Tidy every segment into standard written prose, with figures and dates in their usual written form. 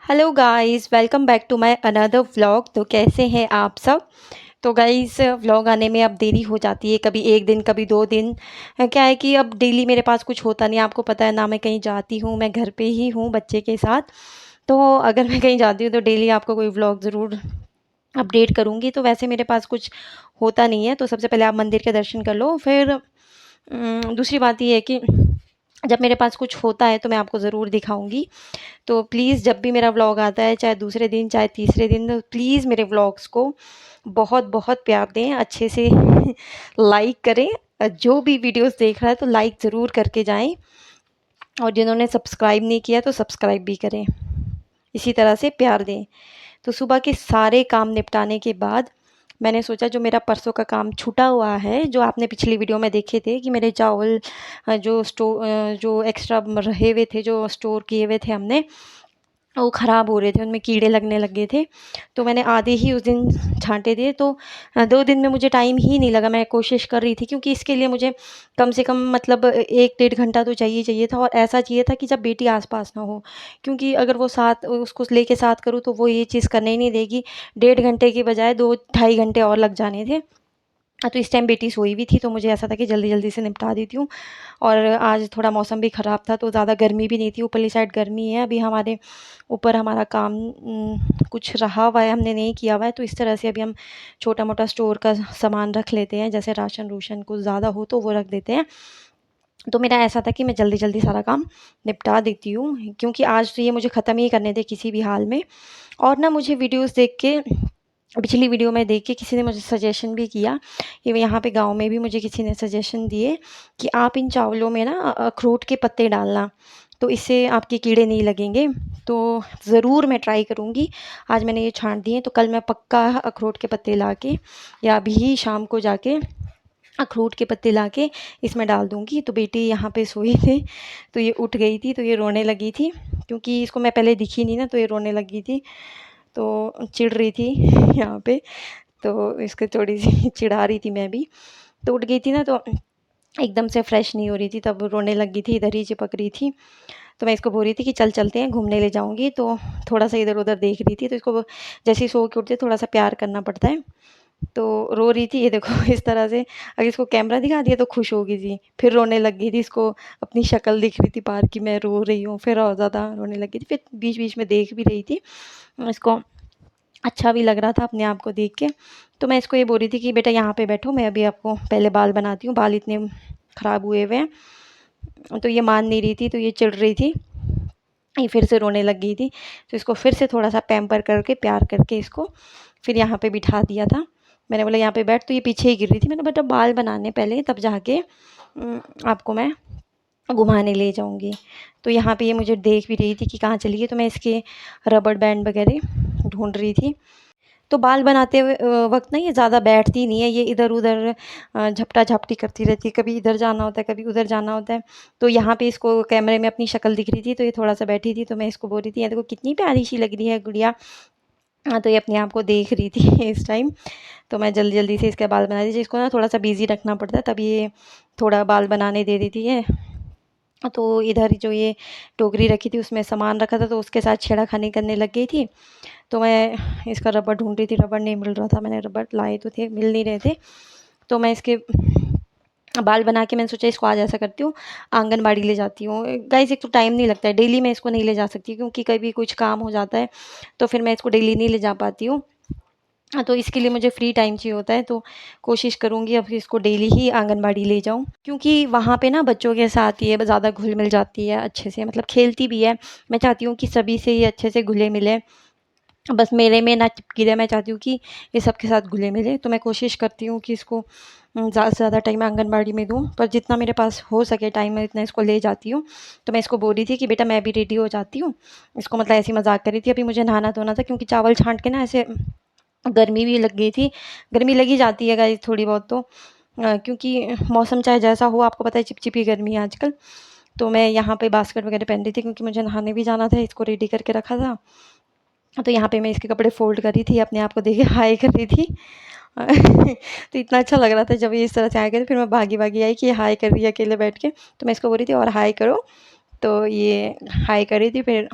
Hello guys, welcome back to my another vlog. तो कैसे हैं आप सब। तो गाइस, व्लॉग आने में अब देरी हो जाती है, कभी एक दिन कभी 2 दिन। क्या है कि अब डेली मेरे पास कुछ होता नहीं, आपको पता है ना, मैं कहीं जाती हूँ, मैं घर पे ही हूँ बच्चे के साथ। तो अगर मैं कहीं जाती हूँ तो डेली आपको कोई व्लॉग ज़रूर अपडेट करूँगी। तो वैसे मेरे पास कुछ होता नहीं है, तो सबसे पहले आप मंदिर के दर्शन कर लो। फिर दूसरी बात ये है कि जब मेरे पास कुछ होता है तो मैं आपको ज़रूर दिखाऊंगी। तो प्लीज़ जब भी मेरा व्लॉग आता है, चाहे दूसरे दिन चाहे तीसरे दिन, तो प्लीज़ मेरे व्लॉग्स को बहुत बहुत प्यार दें, अच्छे से लाइक करें। जो भी वीडियोस देख रहा है तो लाइक ज़रूर करके जाएं, और जिन्होंने सब्सक्राइब नहीं किया तो सब्सक्राइब भी करें। इसी तरह से प्यार दें। तो सुबह के सारे काम निपटाने के बाद मैंने सोचा, जो मेरा परसों का काम छूटा हुआ है, जो आपने पिछली वीडियो में देखे थे कि मेरे चावल जो एक्स्ट्रा रहे हुए थे, जो स्टोर किए हुए थे हमने, वो ख़राब हो रहे थे, उनमें कीड़े लगने लग गए थे। तो मैंने आधे ही उस दिन छाँटे थे। तो 2 दिन में मुझे टाइम ही नहीं लगा। मैं कोशिश कर रही थी, क्योंकि इसके लिए मुझे कम से कम मतलब 1 डेढ़ घंटा तो चाहिए चाहिए था, और ऐसा चाहिए था कि जब बेटी आस-पास ना हो। क्योंकि अगर वो साथ उसको लेके साथ करूँ तो वो ये चीज़ करने ही नहीं देगी। डेढ़ घंटे की बजाय 2 ढाई घंटे और लग जाने थे। तो इस टाइम बेटी सोई हुई थी, तो मुझे ऐसा था कि जल्दी-जल्दी से निपटा देती हूँ। और आज थोड़ा मौसम भी ख़राब था, तो ज़्यादा गर्मी भी नहीं थी। ऊपरली साइड गर्मी है, अभी हमारे ऊपर हमारा काम कुछ रहा हुआ है, हमने नहीं किया हुआ है। तो इस तरह से अभी हम छोटा-मोटा स्टोर का सामान रख लेते हैं, जैसे राशन-रूशन कुछ ज़्यादा हो तो वो रख देते हैं। तो मेरा ऐसा था कि मैं जल्दी-जल्दी सारा काम निपटा देती हूँ, क्योंकि आज तो ये मुझे ख़त्म ही करने थे किसी भी हाल में। और ना मुझे वीडियोज़ देख के, पिछली वीडियो में देख के किसी ने मुझे सजेशन भी किया, कि यहाँ पे गाँव में भी मुझे किसी ने सजेशन दिए कि आप इन चावलों में ना अखरोट के पत्ते डालना, तो इससे आपके कीड़े नहीं लगेंगे। तो ज़रूर मैं ट्राई करूँगी। आज मैंने ये छाँट दिए, तो कल मैं पक्का अखरोट के पत्ते ला के, या अभी शाम को जाके अखरोट के पत्ते लाके इसमें डाल दूँगी। तो बेटी यहाँ पे सोई थी, तो ये उठ गई थी, तो ये रोने लगी थी, क्योंकि इसको मैं पहले दिखी नहीं ना, तो ये रोने लगी थी। तो चिढ़ रही थी यहाँ पे, तो इसको थोड़ी-सी चिढ़ा रही थी मैं भी। तो उठ गई थी ना, तो एकदम से फ्रेश नहीं हो रही थी, तब रोने लगी थी, इधर ही चिपक रही थी। तो मैं इसको बोल रही थी कि चल चलते हैं, घूमने ले जाऊँगी। तो थोड़ा-सा इधर-उधर देख रही थी, तो इसको जैसे ही सो के उठती है थोड़ा-सा प्यार करना पड़ता है। तो रो रही थी, ये देखो इस तरह से। अगर इसको कैमरा दिखा दिया तो खुश हो गई थी, फिर रोने लग गई थी। इसको अपनी शक्ल दिख रही थी बाहर कि मैं रो रही हूँ, फिर और ज़्यादा रोने लगी थी। फिर बीच-बीच में देख भी रही थी। इसको अच्छा भी लग रहा था अपने आप को देख के। तो मैं इसको ये बोल रही थी कि बेटा यहाँ पे बैठो, मैं अभी आपको पहले बाल बनाती हूँ, बाल इतने ख़राब हुए हुए हैं। तो ये मान नहीं रही थी, तो ये चिढ़ रही थी, ये फिर से रोने लग गई थी। तो इसको फिर से थोड़ा-सा पैम्पर करके, प्यार करके इसको फिर यहाँ पे बिठा दिया था। मैंने बोला यहाँ पे बैठ, तो ये पीछे ही गिर रही थी। मैंने बेटा बाल बनाने पहले, तब जाके आपको मैं घुमाने ले जाऊँगी। तो यहाँ पे ये मुझे देख भी रही थी कि कहाँ चली गई, तो मैं इसके रबड़ बैंड वगैरह ढूँढ रही थी। तो बाल बनाते हुए वक़्त ना ये ज़्यादा बैठती नहीं है, ये इधर-उधर झपटा-झपटी करती रहती है, कभी इधर जाना होता है, कभी उधर जाना होता है। तो यहाँ पे इसको कैमरे में अपनी शक्ल दिख रही थी, तो ये थोड़ा-सा बैठी थी, तो मैं इसको बोल रही थी, "ये देखो कितनी प्यारी-सी लग रही है गुड़िया।" हाँ, तो ये अपने आप को देख रही थी इस टाइम। तो मैं जल्दी-जल्दी से इसके बाल बना रही थी। इसको ना थोड़ा-सा बिज़ी रखना पड़ता है, तब ये थोड़ा बाल बनाने दे देती है। तो इधर जो ये टोकरी रखी थी उसमें सामान रखा था, तो उसके साथ छेड़ा-खानी करने लग गई थी। तो मैं इसका रबर ढूँढ रही थी, रबर नहीं मिल रहा था। मैंने रबर लाए तो थे, मिल नहीं रहे थे। तो मैं इसके बाल बना के मैंने सोचा इसको आज ऐसा करती हूँ, आंगनबाड़ी ले जाती हूँ। गाइज़, एक तो टाइम नहीं लगता है, डेली मैं इसको नहीं ले जा सकती, क्योंकि कभी कुछ काम हो जाता है, तो फिर मैं इसको डेली नहीं ले जा पाती हूँ। तो इसके लिए मुझे फ्री टाइम चाहिए होता है, तो कोशिश करूँगी अब इसको डेली ही आंगनबाड़ी ले जाऊँ, क्योंकि वहाँ पे ना बच्चों के साथ ये ज़्यादा घुल-मिल जाती है अच्छे से, मतलब खेलती भी है। मैं चाहती हूँ कि सभी से ये अच्छे से घुले-मिले, बस मेरे में ना चिपकी रहे। मैं चाहती हूँ कि ये सबके साथ घुले-मिले। तो मैं कोशिश करती हूँ कि इसको ज़्यादा से ज़्यादा टाइम आंगनबाड़ी में दूँ, पर जितना मेरे पास हो सके टाइम मैं इतना इसको ले जाती हूँ। तो मैं इसको बोल रही थी कि बेटा मैं भी रेडी हो जाती हूँ। इसको मतलब ऐसे ही मज़ाक कर रही थी। अभी मुझे नहाना-धोना था, क्योंकि चावल छाँट के ना ऐसे गर्मी भी लग गई थी। गर्मी लगी जाती है गाइस थोड़ी बहुत तो, क्योंकि मौसम चाहे जैसा हो, आपको पता है चिपचिपी गर्मी है आजकल। तो मैं यहाँ पे बास्केट वगैरह पहन रही थी, क्योंकि मुझे नहाने भी जाना था, इसको रेडी करके रखा था। तो यहाँ पे मैं इसके कपड़े फ़ोल्ड कर रही थी, अपने आप को देख के हाय कर रही थी। तो इतना अच्छा लग रहा था जब ये इस तरह से आया करे, फिर मैं भागी-भागी आई कि ये हाय कर रही है अकेले बैठ के। तो मैं इसको बोल रही थी और हाय करो, तो ये हाय कर रही थी। फिर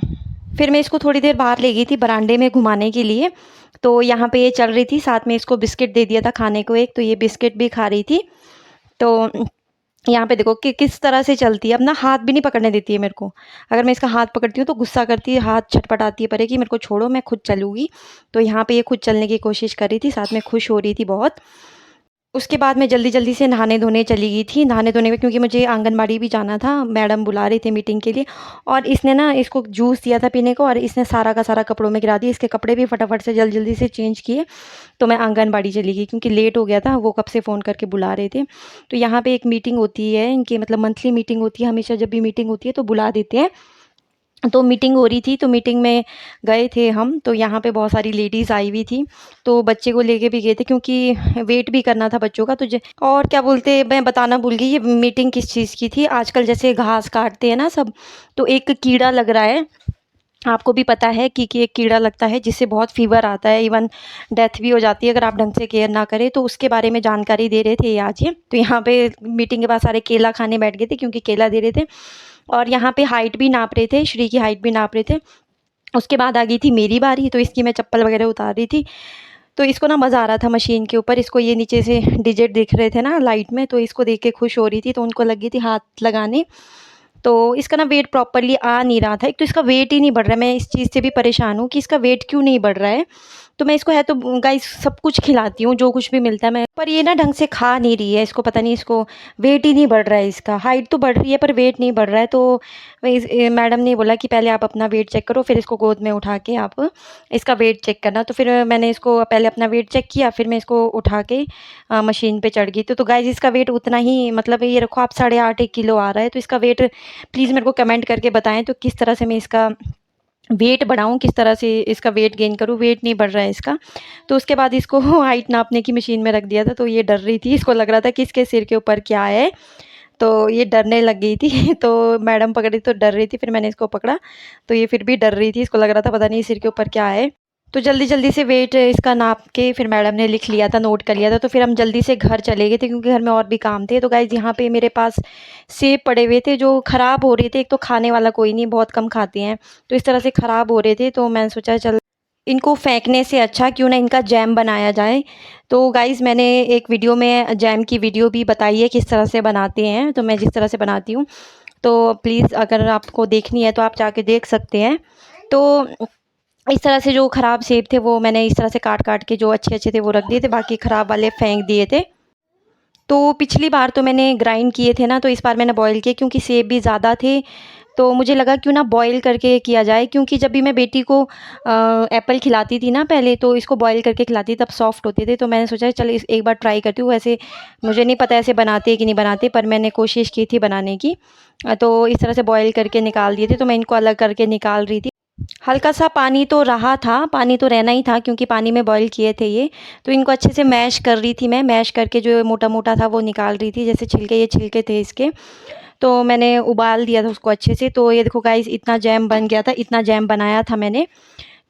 फिर मैं इसको थोड़ी देर बाहर ले गई थी बरामदे में घुमाने के लिए। तो यहाँ पे ये चल रही थी, साथ में इसको बिस्किट दे दिया था खाने को एक, तो ये बिस्किट भी खा रही थी। तो यहाँ पे देखो कि किस तरह से चलती है, अब ना हाथ भी नहीं पकड़ने देती है मेरे को। अगर मैं इसका हाथ पकड़ती हूँ तो गुस्सा करती है, हाथ छटपटाती है परे कि मेरे को छोड़ो, मैं खुद चलूँगी। तो यहाँ पे ये खुद चलने की कोशिश कर रही थी, साथ में खुश हो रही थी बहुत। उसके बाद मैं जल्दी-जल्दी से नहाने-धोने चली गई थी। नहाने-धोने में क्योंकि मुझे आंगनबाड़ी भी जाना था, मैडम बुला रही थी मीटिंग के लिए, और इसने ना इसको जूस दिया था पीने को और इसने सारा का सारा कपड़ों में गिरा दिया। इसके कपड़े भी फटाफट से जल्दी-जल्दी से चेंज किए, तो मैं आंगनबाड़ी चली गई क्योंकि लेट हो गया था, वो कब से फ़ोन करके बुला रहे थे। तो यहाँ पे एक मीटिंग होती है इनकी, मतलब मंथली मीटिंग होती है, हमेशा जब भी मीटिंग होती है तो बुला देते हैं। तो मीटिंग हो रही थी, तो मीटिंग में गए थे हम, तो यहाँ पे बहुत सारी लेडीज़ आई हुई थी, तो बच्चे को लेके भी गए थे क्योंकि वेट भी करना था बच्चों का। तो और क्या बोलते, मैं बताना भूल गई, ये मीटिंग किस चीज़ की थी। आजकल जैसे घास काटते हैं ना सब, तो एक कीड़ा लग रहा है, आपको भी पता है कि एक कीड़ा लगता है जिससे बहुत फ़ीवर आता है, इवन डेथ भी हो जाती है अगर आप ढंग से केयर ना करें। तो उसके बारे में जानकारी दे रहे थे ये आज ये। तो यहाँ पे मीटिंग के बाद सारे केला खाने बैठ गए थे क्योंकि केला दे रहे थे, और यहाँ पे हाइट भी नाप रहे थे, श्री की हाइट भी नाप रहे थे। उसके बाद आ गई थी मेरी बारी, तो इसकी मैं चप्पल वगैरह उतार रही थी। तो इसको ना मज़ा आ रहा था मशीन के ऊपर, इसको ये नीचे से डिजिट दिख रहे थे ना लाइट में, तो इसको देख के खुश हो रही थी, तो उनको लगी थी हाथ लगाने। तो इसका ना वेट प्रॉपर्ली आ नहीं रहा था। एक तो इसका वेट ही नहीं बढ़ रहा है, मैं इस चीज़ से भी परेशान हूँ कि इसका वेट क्यों नहीं बढ़ रहा है। तो मैं इसको है तो गाइस सब कुछ खिलाती हूँ, जो कुछ भी मिलता है मैं, पर ये ना ढंग से खा नहीं रही है। इसको पता नहीं, इसको वेट ही नहीं बढ़ रहा है, इसका हाइट तो बढ़ रही है पर वेट नहीं बढ़ रहा है। तो मैडम ने बोला कि पहले आप अपना वेट चेक करो, फिर इसको गोद में उठा के आप इसका वेट चेक करना। तो फिर मैंने इसको पहले अपना वेट चेक किया, फिर मैं इसको उठा के मशीन पे चढ़ गई। तो गाइस इसका वेट उतना ही, मतलब ये रखो आप 8.5 1 किलो आ रहा है। तो इसका वेट प्लीज़ मेरे को कमेंट करके बताएं, तो किस तरह से मैं इसका वेट बढ़ाऊँ, किस तरह से इसका वेट गेन करूँ। वेट नहीं बढ़ रहा है इसका। तो उसके बाद इसको हाइट नापने की मशीन में रख दिया था, तो ये डर रही थी, इसको लग रहा था कि इसके सिर के ऊपर क्या है, तो ये डरने लग गई थी। तो मैडम पकड़ी तो डर रही थी, फिर मैंने इसको पकड़ा, तो ये फिर भी डर रही थी, इसको लग रहा था पता नहीं सिर के ऊपर क्या है। तो जल्दी-जल्दी से वेट इसका नाप के फिर मैडम ने लिख लिया था, नोट कर लिया था, तो फिर हम जल्दी से घर चले गए थे क्योंकि घर में और भी काम थे। तो गाइज़ यहाँ पे मेरे पास सेब पड़े हुए थे जो ख़राब हो रहे थे, एक तो खाने वाला कोई नहीं, बहुत कम खाते हैं, तो इस तरह से ख़राब हो रहे थे, तो मैंने सोचा चल इनको फेंकने से अच्छा क्यों ना इनका जैम बनाया जाए। तो गाइज़ मैंने एक वीडियो में जैम की वीडियो भी बताई है किस तरह से बनाते हैं, तो मैं जिस तरह से बनाती हूँ, तो प्लीज़ अगर आपको देखनी है तो आप जाके देख सकते हैं। तो इस तरह से जो ख़राब सेब थे वो मैंने इस तरह से काट-काट के, जो अच्छे-अच्छे थे वो रख दिए थे, बाकी ख़राब वाले फेंक दिए थे। तो पिछली बार तो मैंने ग्राइंड किए थे ना, तो इस बार मैंने बॉयल किए क्योंकि सेब भी ज़्यादा थे, तो मुझे लगा क्यों ना बॉयल करके किया जाए, क्योंकि जब भी मैं बेटी को एप्पल खिलाती थी ना पहले, तो इसको बॉयल करके खिलाती तब सॉफ्ट होते थे। तो मैंने सोचा चल इस एक बार ट्राई करती हूँ। वैसे मुझे नहीं पता ऐसे बनाते हैं कि नहीं बनाते, पर मैंने कोशिश की थी बनाने की। तो इस तरह से बॉयल करके निकाल दिए थे, तो मैं इनको अलग करके निकाल रही थी। हल्का सा पानी तो रहा था, पानी तो रहना ही था क्योंकि पानी में बॉयल किए थे ये। तो इनको अच्छे से मैश कर रही थी मैं, मैश करके जो मोटा-मोटा था वो निकाल रही थी, जैसे छिलके, ये छिलके थे इसके। तो मैंने उबाल दिया था उसको अच्छे से। तो ये देखो गाइज़ इतना जैम बन गया था, इतना जैम बनाया था मैंने।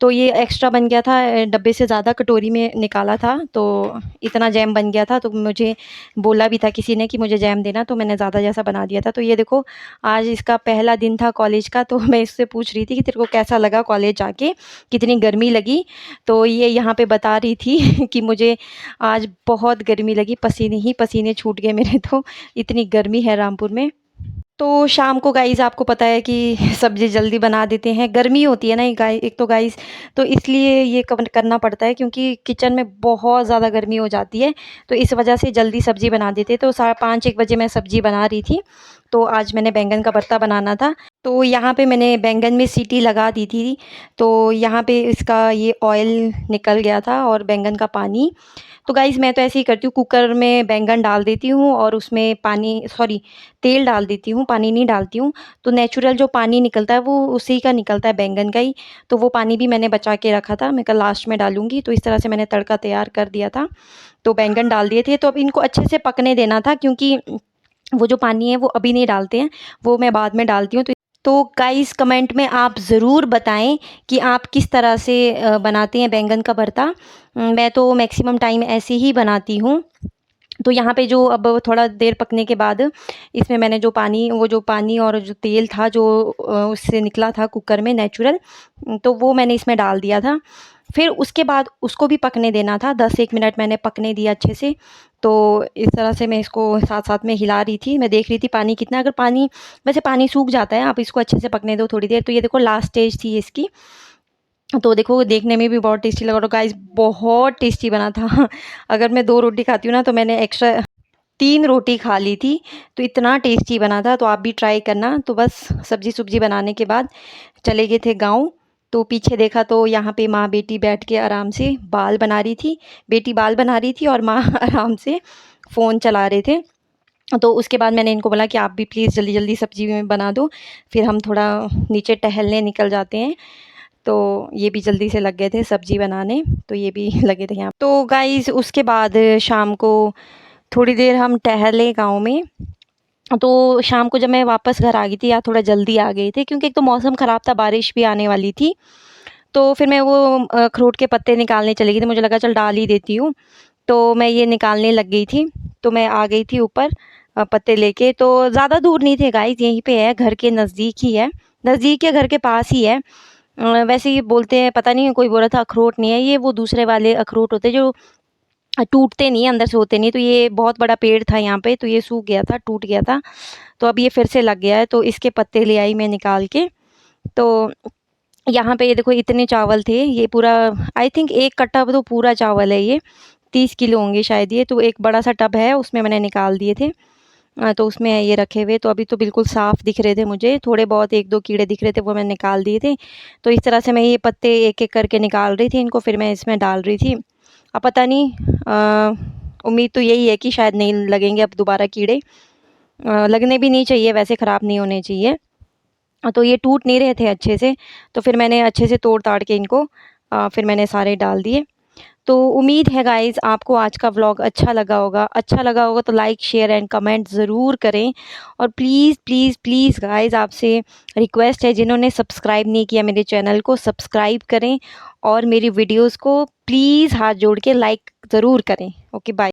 तो ये एक्स्ट्रा बन गया था, डब्बे से ज़्यादा कटोरी में निकाला था, तो इतना जैम बन गया था। तो मुझे बोला भी था किसी ने कि मुझे जैम देना, तो मैंने ज़्यादा जैसा बना दिया था। तो ये देखो आज इसका पहला दिन था कॉलेज का, तो मैं इससे पूछ रही थी कि तेरे को कैसा लगा कॉलेज जाके, कितनी गर्मी लगी? तो ये यहाँ पे बता रही थी कि मुझे आज बहुत गर्मी लगी, पसीने ही पसीने छूट गए मेरे, तो इतनी गर्मी है रामपुर में। तो शाम को गाइज़ आपको पता है कि सब्ज़ी जल्दी बना देते हैं, गर्मी होती है ना एक तो गाइज़, तो इसलिए ये कवन करना पड़ता है क्योंकि किचन में बहुत ज़्यादा गर्मी हो जाती है, तो इस वजह से जल्दी सब्ज़ी बना देते हैं। तो 5:30 1 बजे मैं सब्ज़ी बना रही थी, तो आज मैंने बैंगन का भरता बनाना था। तो यहाँ पे मैंने बैंगन में सीटी लगा दी थी, तो यहाँ पे इसका ये ऑयल निकल गया था और बैंगन का पानी। तो गाइज़ मैं तो ऐसे ही करती हूँ, कुकर में बैंगन डाल देती हूँ और उसमें तेल डाल देती हूँ, पानी नहीं डालती हूँ। तो नेचुरल जो पानी निकलता है वो उसी का निकलता है, बैंगन का ही। तो वो पानी भी मैंने बचा के रखा था, मैं कल लास्ट में डालूँगी। तो इस तरह से मैंने तड़का तैयार कर दिया था। तो बैंगन डाल दिए थे, तो अब इनको अच्छे से पकने देना था क्योंकि वो जो पानी है वो अभी नहीं डालते हैं, वो मैं बाद में डालती हूँ। तो गाइस कमेंट में आप ज़रूर बताएं कि आप किस तरह से बनाते हैं बैंगन का भरता। मैं तो मैक्सिमम टाइम ऐसे ही बनाती हूँ। तो यहाँ पे जो अब थोड़ा देर पकने के बाद इसमें मैंने जो पानी और जो तेल था जो उससे निकला था कुकर में नेचुरल, तो वो मैंने इसमें डाल दिया था। फिर उसके बाद उसको भी पकने देना था, 10-1 मिनट मैंने पकने दिया अच्छे से। तो इस तरह से मैं इसको साथ-साथ में हिला रही थी, मैं देख रही थी पानी कितना, अगर पानी वैसे पानी सूख जाता है, आप इसको अच्छे से पकने दो थोड़ी देर। तो ये देखो लास्ट स्टेज थी इसकी। तो देखो देखने में भी बहुत टेस्टी लगा, और गाइस बहुत टेस्टी बना था। अगर मैं 2 रोटी खाती हूँ ना, तो मैंने एक्स्ट्रा 3 रोटी खा ली थी, तो इतना टेस्टी बना था। तो आप भी ट्राई करना। तो बस सब्ज़ी-सुब्ज़ी बनाने के बाद चले गए थे गाँव। तो पीछे देखा तो यहाँ पे माँ-बेटी बैठ के आराम से बाल बना रही थी। बेटी बाल बना रही थी और माँ आराम से फ़ोन चला रहे थे। तो उसके बाद मैंने इनको बोला कि आप भी प्लीज़ जल्दी-जल्दी सब्ज़ी में बना दो, फिर हम थोड़ा नीचे टहलने निकल जाते हैं। तो ये भी जल्दी से लग गए थे सब्ज़ी बनाने, तो ये भी लगे थे यहाँ। तो गाइज़ उसके बाद शाम को थोड़ी देर हम टहले गाँव में। तो शाम को जब मैं वापस घर आ गई थी, या थोड़ा जल्दी आ गए थे क्योंकि एक तो मौसम ख़राब था, बारिश भी आने वाली थी। तो फिर मैं वो अखरोट के पत्ते निकालने चली गई थी, मुझे लगा चल डाल ही देती हूँ। तो मैं ये निकालने लग गई थी, तो मैं आ गई थी ऊपर पत्ते लेके। तो ज़्यादा दूर नहीं थे गाइज़, यहीं पे है, घर के नज़दीक ही है, नज़दीक या घर के पास ही है। वैसे ये बोलते हैं, पता नहीं कोई बोल रहा था अखरोट नहीं है ये, वो दूसरे वाले अखरोट होते हैं जो टूटते नहीं, अंदर से होते नहीं। तो ये बहुत बड़ा पेड़ था यहाँ पे, तो ये सूख गया था, टूट गया था। तो अब ये फिर से लग गया है, तो इसके पत्ते ले आई मैं निकाल के। तो यहाँ पे ये देखो इतने चावल थे, ये पूरा आई थिंक 1 कट्टा तो पूरा चावल है ये, 30 किलो होंगे शायद ये। तो एक बड़ा सा टब है, उसमें मैंने निकाल दिए थे। तो उसमें है ये रखे हुए, तो अभी तो बिल्कुल साफ़ दिख रहे थे मुझे, थोड़े बहुत 1-2 कीड़े दिख रहे थे, वो मैंने निकाल दिए थे। तो इस तरह से मैं ये पत्ते एक-एक करके निकाल रही थी इनको, फिर मैं इसमें डाल रही थी। अब पता नहीं, उम्मीद तो यही है कि शायद नहीं लगेंगे अब दोबारा कीड़े। लगने भी नहीं चाहिए, वैसे ख़राब नहीं होने चाहिए। तो ये टूट नहीं रहे थे अच्छे से, तो फिर मैंने अच्छे से तोड़-ताड़ के इनको फिर मैंने सारे डाल दिए। तो उम्मीद है गाइज़ आपको आज का व्लॉग अच्छा लगा होगा। अच्छा लगा होगा तो लाइक, शेयर एंड कमेंट ज़रूर करें। और प्लीज़, प्लीज़, प्लीज़ गाइज़ आपसे रिक्वेस्ट है, जिन्होंने सब्सक्राइब नहीं किया मेरे चैनल को सब्सक्राइब करें, और मेरी वीडियोज़ को प्लीज़ हाथ जोड़ के लाइक ज़रूर करें। Okay bye.